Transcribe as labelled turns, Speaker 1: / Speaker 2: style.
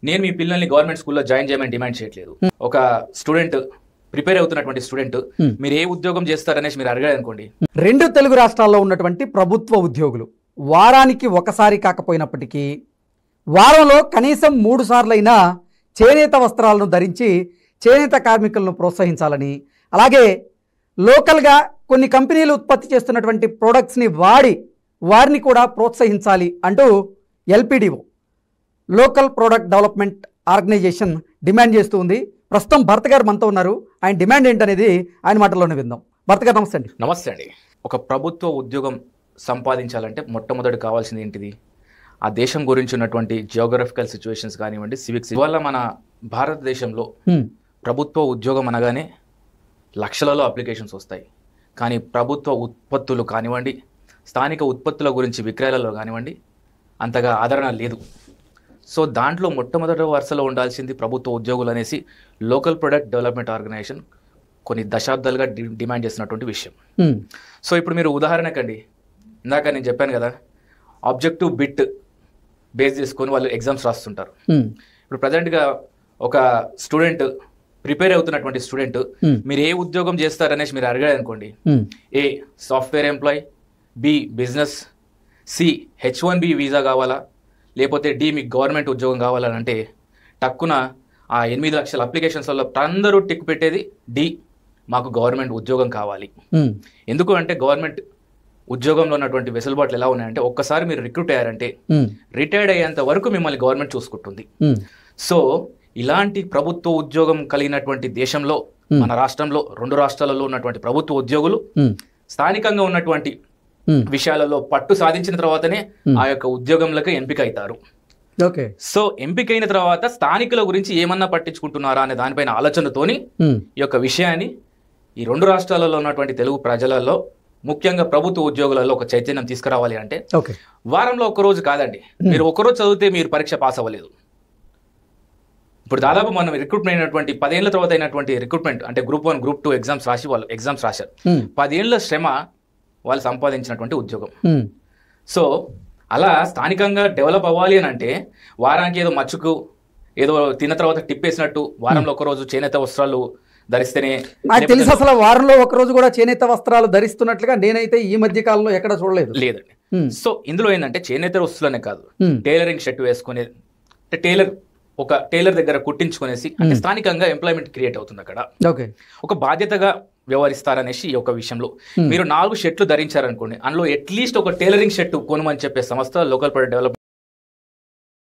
Speaker 1: నేను మీ పిల్లల్ని గవర్నమెంట్ స్కూల్లో జాయిన్ చేయమని డిమాండ్ చేయట్లేదు. ఒక స్టూడెంట్ ప్రిపేర్ అవుతున్నటువంటి స్టూడెంట్ మీరు ఏ ఉద్యోగం చేస్తారనేసి మీరు అడిగారు అనుకోండి.
Speaker 2: 2 తెలుగు రాష్ట్రాల్లో ఉన్నటువంటి ప్రభుత్వ ఉద్యోగులు వారానికి ఒకసారి కాకపోయినప్పటికీ వారంలో కనీసం 3 సార్లైనా చేనేత వస్త్రాలను ధరించి చేనేత కార్మికులను ప్రోత్సహించాలని, అలాగే లోకల్గా కొన్ని కంపెనీలు ఉత్పత్తి చేస్తున్నటువంటి ప్రోడక్ట్స్ని వారిని కూడా ప్రోత్సహించాలి అంటూ LPDO local product development organisation demand చేస్తూ ఉంది. ప్రస్తుతం భరత్ గారు మనతో ఉన్నారు. ఆయన డిమాండ్ ఏంటనేది ఆయన మాటల్లోనే విందాం. భరత్ గారు నమస్తే అండి.
Speaker 1: నమస్తే అండి. ఒక ప్రభుత్వ ఉద్యోగం సంపాదించాలంటే మొట్టమొదటి కావాల్సింది ఏంటిది? ఆ దేశం గురించి ఉన్నటువంటి జియోగ్రఫికల్ సిచ్యువేషన్స్ కానివ్వండి, సివిక్స్. ఇవాళ మన భారతదేశంలో ప్రభుత్వ ఉద్యోగం అనగానే లక్షలలో అప్లికేషన్స్ వస్తాయి. కానీ ప్రభుత్వ ఉత్పత్తులు కానివ్వండి, స్థానిక ఉత్పత్తుల గురించి విక్రయాలలో కానివ్వండి అంతగా ఆదరణ లేదు. సో దాంట్లో మొట్టమొదటి వరుసలో ఉండాల్సింది ప్రభుత్వ ఉద్యోగులు అనేసి లోకల్ ప్రొడక్ట్ డెవలప్మెంట్ ఆర్గనైజేషన్ కొన్ని దశాబ్దాలుగా డిమాండ్ చేస్తున్నటువంటి విషయం. సో ఇప్పుడు మీరు ఉదాహరణకండి, ఇందాక నేను చెప్పాను కదా, ఆబ్జెక్టివ్ బిట్ బేస్ చేసుకొని వాళ్ళు ఎగ్జామ్స్ రాస్తుంటారు. ఇప్పుడు ప్రజెంట్గా ఒక స్టూడెంట్ ప్రిపేర్ అవుతున్నటువంటి స్టూడెంట్ మీరు ఏ ఉద్యోగం చేస్తారనేసి మీరు అడిగారు అనుకోండి. A software employee, B business, C H1B visa కావాలా, లేకపోతే డి మీకు గవర్నమెంట్ ఉద్యోగం కావాలని అంటే టక్కున ఆ 8 లక్షల అప్లికేషన్స్లో అందరూ టిక్ పెట్టేది డి, మాకు గవర్నమెంట్ ఉద్యోగం కావాలి. ఎందుకు అంటే గవర్నమెంట్ ఉద్యోగంలో ఉన్నటువంటి వెసులుబాట్లు ఎలా ఉన్నాయంటే ఒక్కసారి మీరు రిక్రూట్ అయ్యారంటే రిటైర్డ్ అయ్యేంత వరకు మిమ్మల్ని గవర్నమెంట్ చూసుకుంటుంది. సో ఇలాంటి ప్రభుత్వ ఉద్యోగం కలిగినటువంటి దేశంలో మన రాష్ట్రంలో 2 రాష్ట్రాలలో ఉన్నటువంటి ప్రభుత్వ ఉద్యోగులు స్థానికంగా ఉన్నటువంటి విషయాలలో పట్టు సాధించిన తర్వాతనే ఆ యొక్క ఉద్యోగంలోకి ఎంపిక అవుతారు. సో ఎంపికైన తర్వాత స్థానికుల గురించి ఏమన్నా పట్టించుకుంటున్నారా అనే దానిపైన ఆలోచనతోని ఈ యొక్క విషయాన్ని ఈ 2 రాష్ట్రాలలో ఉన్నటువంటి తెలుగు ప్రజలలో ముఖ్యంగా ప్రభుత్వ ఉద్యోగులలో ఒక చైతన్యం తీసుకురావాలి అంటే వారంలో ఒక రోజు కాదండి. మీరు ఒకరోజు చదివితే మీరు పరీక్ష పాస్ అవ్వలేదు. ఇప్పుడు దాదాపు మనం రిక్రూట్మెంట్ అయినటువంటి 10 ఏళ్ల తర్వాత అయినటువంటి రిక్రూట్మెంట్ అంటే గ్రూప్ 1, గ్రూప్ 2 ఎగ్జామ్స్ రాసి వాళ్ళు ఎగ్జామ్స్ రాశారు. 10 ఏళ్ల శ్రమ వాళ్ళు సంపాదించినటువంటి ఉద్యోగం. సో అలా స్థానికంగా డెవలప్ అవ్వాలి అని అంటే వారానికి ఏదో మచ్చుకు ఏదో తిన్న తర్వాత టిప్పేసినట్టు వారంలో ఒక రోజు చేనేత వస్త్రాలు ధరిస్తేనే
Speaker 2: నాకు తెలిసి అసలు వారంలో ఒక రోజు కూడా చేనేత వస్త్రాలు ధరిస్తున్నట్లుగా నేనైతే ఈ మధ్య కాలంలో ఎక్కడ చూడలేదు.
Speaker 1: లేదండి. సో ఇందులో ఏంటంటే చేనేత వస్తువులనే కాదు, టైలరింగ్ షర్ట్ వేసుకునే ఒక టైలర్ దగ్గర కుట్టించుకునేసి అంటే స్థానికంగా ఎంప్లాయ్మెంట్ క్రియేట్ అవుతుంది అక్కడ. ఒక బాధ్యతగా వ్యవహరిస్తారనేసి ఈ యొక్క విషయంలో మీరు 4 షర్ట్లు ధరించారనుకోండి, అందులో అట్లీస్ట్ ఒక టైలరింగ్ షర్ట్ కొనమని చెప్పే సంస్థ లోకల్ ప్రొడక్ట్ డెవలప్మెంట్